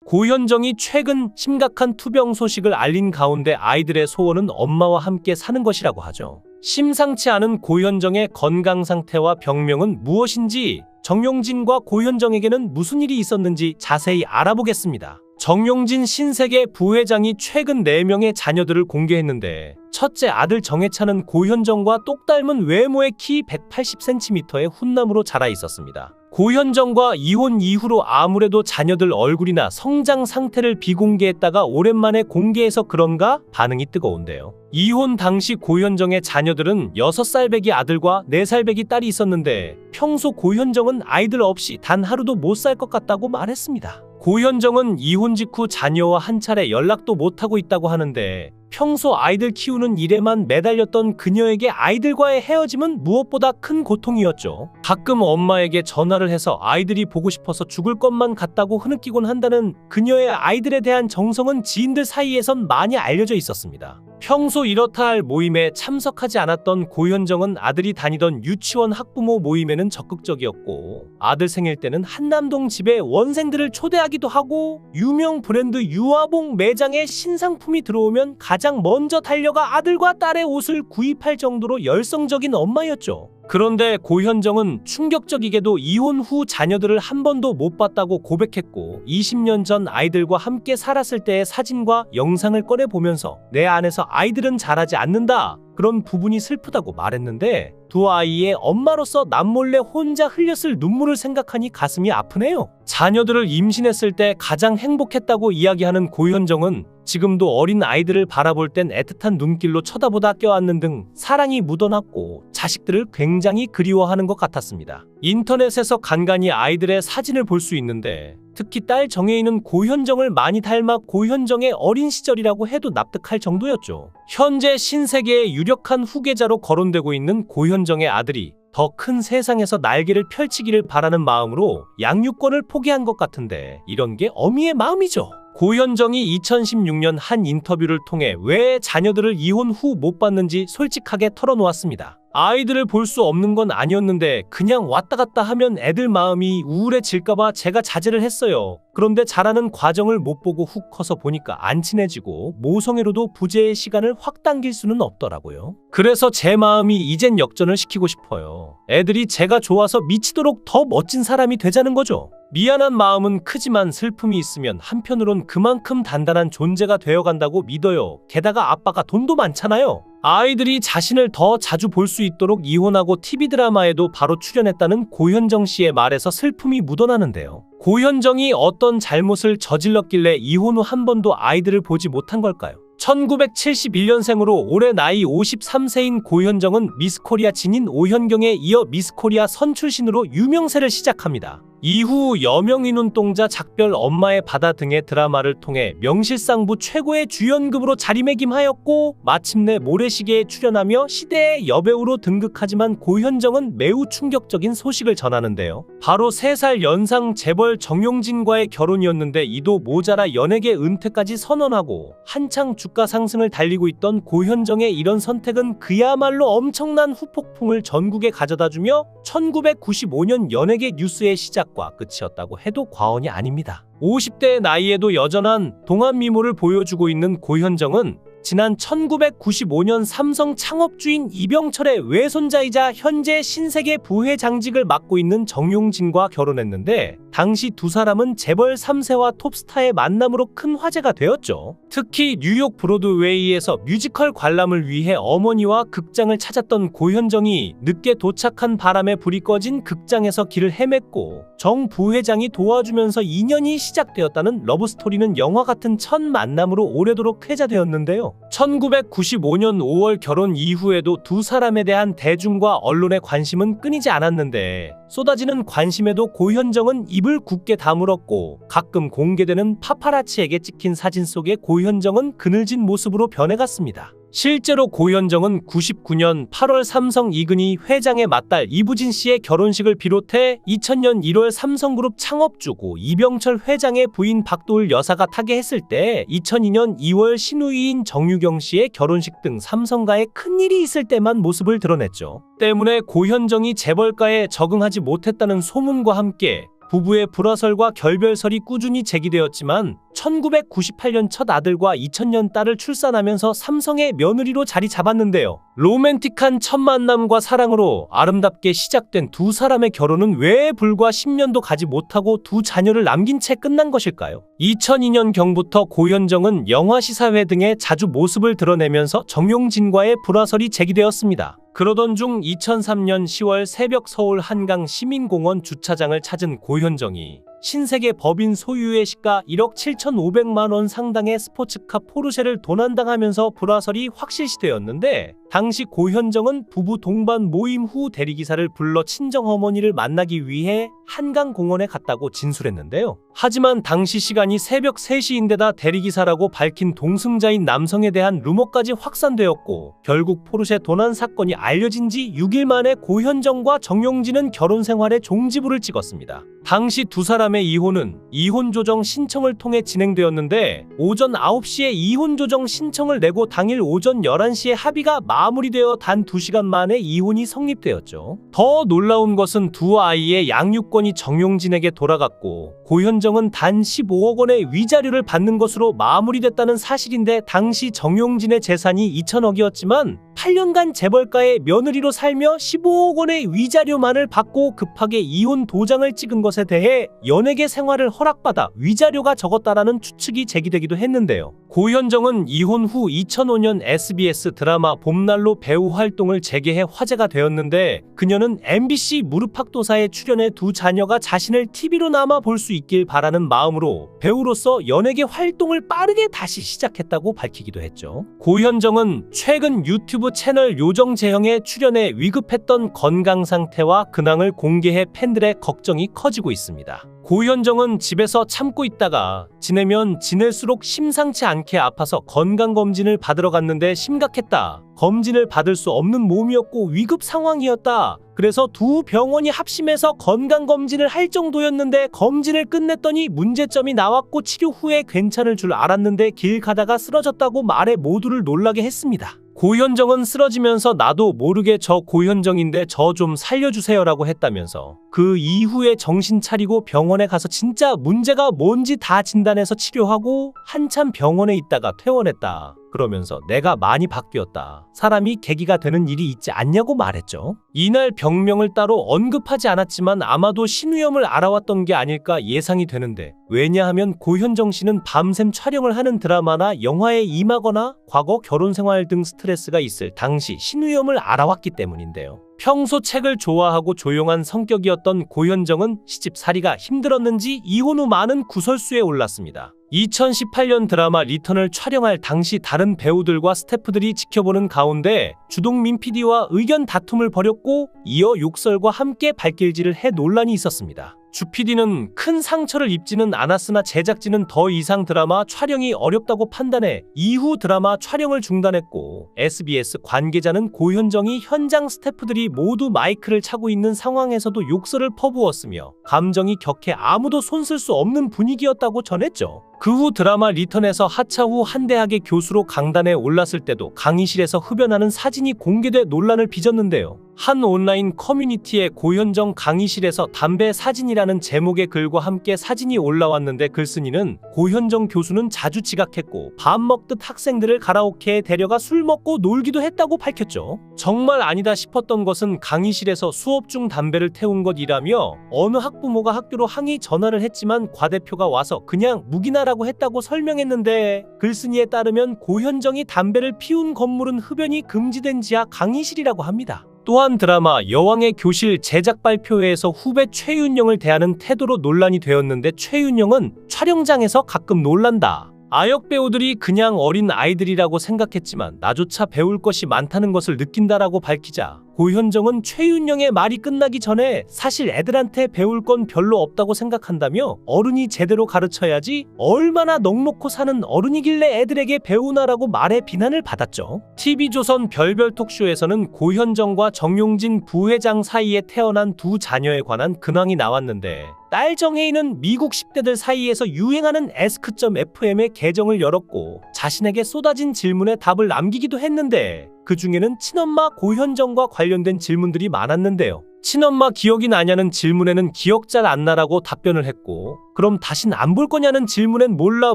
고현정이 최근 심각한 투병 소식을 알린 가운데 아이들의 소원은 엄마와 함께 사는 것이라고 하죠. 심상치 않은 고현정의 건강 상태와 병명은 무엇인지, 정용진과 고현정에게는 무슨 일이 있었는지 자세히 알아보겠습니다. 정용진 신세계 부회장이 최근 4명의 자녀들을 공개했는데, 첫째 아들 정해찬은 고현정과 똑 닮은 외모의 키 180cm의 훈남으로 자라 있었습니다. 고현정과 이혼 이후로 아무래도 자녀들 얼굴이나 성장 상태를 비공개했다가 오랜만에 공개해서 그런가 반응이 뜨거운데요. 이혼 당시 고현정의 자녀들은 6살배기 아들과 4살배기 딸이 있었는데, 평소 고현정은 아이들 없이 단 하루도 못 살 것 같다고 말했습니다. 고현정은 이혼 직후 자녀와 한 차례 연락도 못하고 있다고 하는데, 평소 아이들 키우는 일에만 매달렸던 그녀에게 아이들과의 헤어짐은 무엇보다 큰 고통이었죠. 가끔 엄마에게 전화를 해서 아이들이 보고 싶어서 죽을 것만 같다고 흐느끼곤 한다는 그녀의 아이들에 대한 정성은 지인들 사이에선 많이 알려져 있었습니다. 평소 이렇다 할 모임에 참석하지 않았던 고현정은 아들이 다니던 유치원 학부모 모임에는 적극적이었고, 아들 생일 때는 한남동 집에 원생들을 초대하기도 하고, 유명 브랜드 유아봉 매장에 신상품이 들어오면 가장 먼저 달려가 아들과 딸의 옷을 구입할 정도로 열성적인 엄마였죠. 그런데 고현정은 충격적이게도 이혼 후 자녀들을 한 번도 못 봤다고 고백했고, 20년 전 아이들과 함께 살았을 때의 사진과 영상을 꺼내보면서 내 안에서 아이들은 자라지 않는다, 그런 부분이 슬프다고 말했는데, 두 아이의 엄마로서 남몰래 혼자 흘렸을 눈물을 생각하니 가슴이 아프네요. 자녀들을 임신했을 때 가장 행복했다고 이야기하는 고현정은 지금도 어린 아이들을 바라볼 땐 애틋한 눈길로 쳐다보다 껴안는 등 사랑이 묻어났고, 자식들을 굉장히 그리워하는 것 같았습니다. 인터넷에서 간간히 아이들의 사진을 볼 수 있는데, 특히 딸 정혜인은 고현정을 많이 닮아 고현정의 어린 시절이라고 해도 납득할 정도였죠. 현재 신세계의 유력한 후계자로 거론되고 있는 고현정의 아들이 더 큰 세상에서 날개를 펼치기를 바라는 마음으로 양육권을 포기한 것 같은데, 이런 게 어미의 마음이죠. 고현정이 2016년 한 인터뷰를 통해 왜 자녀들을 이혼 후 못 봤는지 솔직하게 털어놓았습니다. 아이들을 볼 수 없는 건 아니었는데 그냥 왔다 갔다 하면 애들 마음이 우울해질까봐 제가 자제를 했어요. 그런데 자라는 과정을 못 보고 훅 커서 보니까 안 친해지고 모성애로도 부재의 시간을 확 당길 수는 없더라고요. 그래서 제 마음이 이젠 역전을 시키고 싶어요. 애들이 제가 좋아서 미치도록 더 멋진 사람이 되자는 거죠. 미안한 마음은 크지만 슬픔이 있으면 한편으론 그만큼 단단한 존재가 되어간다고 믿어요. 게다가 아빠가 돈도 많잖아요. 아이들이 자신을 더 자주 볼 수 있도록 이혼하고 TV 드라마에도 바로 출연했다는 고현정 씨의 말에서 슬픔이 묻어나는데요. 고현정이 어떤 잘못을 저질렀길래 이혼 후 한 번도 아이들을 보지 못한 걸까요? 1971년생으로 올해 나이 53세인 고현정은 미스코리아 진인 오현경에 이어 미스코리아 선출신으로 유명세를 시작합니다. 이후 여명이 눈동자, 작별, 엄마의 바다 등의 드라마를 통해 명실상부 최고의 주연급으로 자리매김하였고, 마침내 모래시계에 출연하며 시대의 여배우로 등극하지만 고현정은 매우 충격적인 소식을 전하는데요. 바로 3살 연상 재벌 정용진과의 결혼이었는데, 이도 모자라 연예계 은퇴까지 선언하고 한창 주가 상승을 달리고 있던 고현정의 이런 선택은 그야말로 엄청난 후폭풍을 전국에 가져다주며 1995년 연예계 뉴스의 시작과 끝이었다고 해도 과언이 아닙니다. 50대의 나이에도 여전한 동안 미모를 보여주고 있는 고현정은 지난 1995년 삼성 창업주인 이병철의 외손자이자 현재 신세계 부회장직을 맡고 있는 정용진과 결혼했는데, 당시 두 사람은 재벌 3세와 톱스타의 만남으로 큰 화제가 되었죠. 특히 뉴욕 브로드웨이에서 뮤지컬 관람을 위해 어머니와 극장을 찾았던 고현정이 늦게 도착한 바람에 불이 꺼진 극장에서 길을 헤맸고, 정 부회장이 도와주면서 인연이 시작되었다는 러브스토리는 영화 같은 첫 만남으로 오래도록 회자되었는데요. 1995년 5월 결혼 이후에도 두 사람에 대한 대중과 언론의 관심은 끊이지 않았는데, 쏟아지는 관심에도 고현정은 입을 굳게 다물었고, 가끔 공개되는 파파라치에게 찍힌 사진 속의 고현정은 그늘진 모습으로 변해갔습니다. 실제로 고현정은 99년 8월 삼성 이근희 회장의 맏딸 이부진 씨의 결혼식을 비롯해 2000년 1월 삼성그룹 창업주고 이병철 회장의 부인 박도을 여사가 타계했을 때, 2002년 2월 신우이인 정유경 씨의 결혼식 등 삼성가에 큰일이 있을 때만 모습을 드러냈죠. 때문에 고현정이 재벌가에 적응하지 못했다는 소문과 함께 부부의 불화설과 결별설이 꾸준히 제기되었지만 1998년 첫 아들과 2000년 딸을 출산하면서 삼성의 며느리로 자리 잡았는데요. 로맨틱한 첫 만남과 사랑으로 아름답게 시작된 두 사람의 결혼은 왜 불과 10년도 가지 못하고 두 자녀를 남긴 채 끝난 것일까요? 2002년경부터 고현정은 영화 시사회 등에 자주 모습을 드러내면서 정용진과의 불화설이 제기되었습니다. 그러던 중 2003년 10월 새벽 서울 한강 시민공원 주차장을 찾은 고현정이 신세계 법인 소유의 시가 1억 7,500만 원 상당의 스포츠카 포르쉐를 도난당하면서 불화설이 확실시되었는데, 당시 고현정은 부부 동반 모임 후 대리기사를 불러 친정어머니를 만나기 위해 한강공원에 갔다고 진술했는데요. 하지만 당시 시간이 새벽 3시인데다 대리기사라고 밝힌 동승자인 남성에 대한 루머까지 확산되었고, 결국 포르쉐 도난 사건이 알려진 지 6일 만에 고현정과 정용진은 결혼 생활에 종지부를 찍었습니다. 당시 두 사람의 이혼은 이혼조정 신청을 통해 진행되었는데, 오전 9시에 이혼조정 신청을 내고 당일 오전 11시에 합의가 마무리되어 단 2시간 만에 이혼이 성립되었죠. 더 놀라운 것은 두 아이의 양육권이 정용진에게 돌아갔고, 고현정은 단 15억 원의 위자료를 받는 것으로 마무리됐다는 사실인데, 당시 정용진의 재산이 2천억이었지만 8년간 재벌가의 며느리로 살며 15억 원의 위자료만을 받고 급하게 이혼 도장을 찍은 것에 대해 연예계 생활을 허락받아 위자료가 적었다라는 추측이 제기되기도 했는데요. 고현정은 이혼 후 2005년 SBS 드라마 봄날로 배우 활동을 재개해 화제가 되었는데, 그녀는 MBC 무릎팍도사에 출연해 두 자녀가 자신을 TV로 남아 볼 수 있길 바라는 마음으로 배우로서 연예계 활동을 빠르게 다시 시작했다고 밝히기도 했죠. 고현정은 최근 유튜브 채널 요정재형에 출연해 위급했던 건강 상태와 근황을 공개해 팬들의 걱정이 커지고 있습니다. 고현정은 집에서 참고 있다가 지내면 지낼수록 심상치 않게 아파서 건강검진을 받으러 갔는데 심각했다. 검진을 받을 수 없는 몸이었고 위급 상황이었다. 그래서 두 병원이 합심해서 건강검진을 할 정도였는데 검진을 끝냈더니 문제점이 나왔고 치료 후에 괜찮을 줄 알았는데 길 가다가 쓰러졌다고 말해 모두를 놀라게 했습니다. 고현정은 쓰러지면서 나도 모르게 저 고현정인데 저 좀 살려주세요라고 했다면서, 그 이후에 정신 차리고 병원에 가서 진짜 문제가 뭔지 다 진단해서 치료하고 한참 병원에 있다가 퇴원했다. 그러면서 내가 많이 바뀌었다. 사람이 계기가 되는 일이 있지 않냐고 말했죠. 이날 병명을 따로 언급하지 않았지만 아마도 신우염을 알아왔던 게 아닐까 예상이 되는데, 왜냐하면 고현정 씨는 밤샘 촬영을 하는 드라마나 영화에 임하거나 과거 결혼생활 등 스트레스가 있을 당시 신우염을 알아왔기 때문인데요. 평소 책을 좋아하고 조용한 성격이었던 고현정은 시집살이가 힘들었는지 이혼 후 많은 구설수에 올랐습니다. 2018년 드라마 리턴을 촬영할 당시 다른 배우들과 스태프들이 지켜보는 가운데 주동민 PD와 의견 다툼을 벌였고, 이어 욕설과 함께 발길질을 해 논란이 있었습니다. 주 PD는 큰 상처를 입지는 않았으나 제작진은 더 이상 드라마 촬영이 어렵다고 판단해 이후 드라마 촬영을 중단했고, SBS 관계자는 고현정이 현장 스태프들이 모두 마이크를 차고 있는 상황에서도 욕설을 퍼부었으며 감정이 격해 아무도 손쓸 수 없는 분위기였다고 전했죠. 그 후 드라마 리턴에서 하차 후 한 대학의 교수로 강단에 올랐을 때도 강의실에서 흡연하는 사진이 공개돼 논란을 빚었는데요. 한 온라인 커뮤니티에 고현정 강의실에서 담배 사진이라는 제목의 글과 함께 사진이 올라왔는데, 글쓴이는 고현정 교수는 자주 지각했고 밥 먹듯 학생들을 가라오케에 데려가 술 먹고 놀기도 했다고 밝혔죠. 정말 아니다 싶었던 것은 강의실에서 수업 중 담배를 태운 것이라며, 어느 학부모가 학교로 항의 전화를 했지만 과대표가 와서 그냥 묵인하라고 했다고 설명했는데, 글쓴이에 따르면 고현정이 담배를 피운 건물은 흡연이 금지된 지하 강의실이라고 합니다. 또한 드라마 여왕의 교실 제작 발표회에서 후배 최윤영을 대하는 태도로 논란이 되었는데, 최윤영은 촬영장에서 가끔 놀란다. 아역 배우들이 그냥 어린 아이들이라고 생각했지만 나조차 배울 것이 많다는 것을 느낀다라고 밝히자, 고현정은 최윤영의 말이 끝나기 전에 사실 애들한테 배울 건 별로 없다고 생각한다며, 어른이 제대로 가르쳐야지 얼마나 넋놓고 사는 어른이길래 애들에게 배우나라고 말해 비난을 받았죠. TV조선 별별 톡쇼에서는 고현정과 정용진 부회장 사이에 태어난 두 자녀에 관한 근황이 나왔는데, 딸 정혜인은 미국 10대들 사이에서 유행하는 ask.fm의 계정을 열었고 자신에게 쏟아진 질문에 답을 남기기도 했는데 그 중에는 친엄마 고현정과 관련된 질문들이 많았는데요. 친엄마 기억이 나냐는 질문에는 기억 잘 안 나라고 답변을 했고 그럼 다신 안 볼 거냐는 질문엔 몰라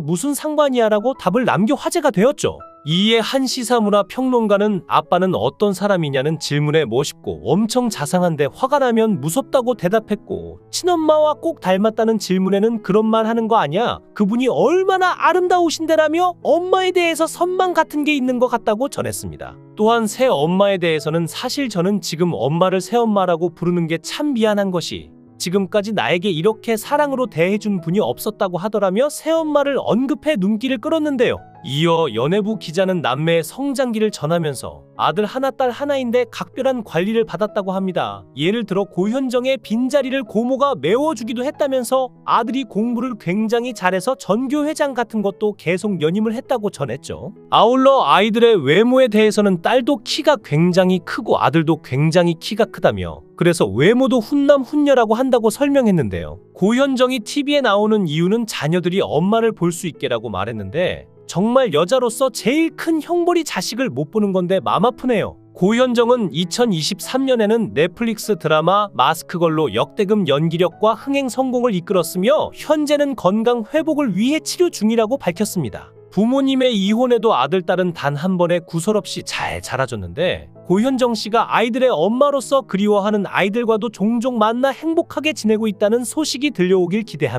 무슨 상관이야 라고 답을 남겨 화제가 되었죠. 이에 한 시사문화 평론가는 아빠는 어떤 사람이냐는 질문에 멋있고 엄청 자상한데 화가 나면 무섭다고 대답했고 친엄마와 꼭 닮았다는 질문에는 그런 말 하는 거 아니야? 그분이 얼마나 아름다우신데라며 엄마에 대해서 선망 같은 게 있는 것 같다고 전했습니다. 또한 새 엄마에 대해서는 사실 저는 지금 엄마를 새엄마라고 부르는 게 참 미안한 것이 지금까지 나에게 이렇게 사랑으로 대해준 분이 없었다고 하더라며 새엄마를 언급해 눈길을 끌었는데요. 이어 연예부 기자는 남매의 성장기를 전하면서 아들 하나 딸 하나인데 각별한 관리를 받았다고 합니다. 예를 들어 고현정의 빈자리를 고모가 메워주기도 했다면서 아들이 공부를 굉장히 잘해서 전교회장 같은 것도 계속 연임을 했다고 전했죠. 아울러 아이들의 외모에 대해서는 딸도 키가 굉장히 크고 아들도 굉장히 키가 크다며 그래서 외모도 훈남 훈녀라고 한다고 설명했는데요. 고현정이 TV에 나오는 이유는 자녀들이 엄마를 볼 수 있게라고 말했는데 정말 여자로서 제일 큰 형벌이 자식을 못 보는 건데 맘 아프네요. 고현정은 2023년에는 넷플릭스 드라마 마스크걸로 역대급 연기력과 흥행 성공을 이끌었으며 현재는 건강 회복을 위해 치료 중이라고 밝혔습니다. 부모님의 이혼에도 아들, 딸은 단 한 번에 구설 없이 잘 자라줬는데 고현정 씨가 아이들의 엄마로서 그리워하는 아이들과도 종종 만나 행복하게 지내고 있다는 소식이 들려오길 기대합니다.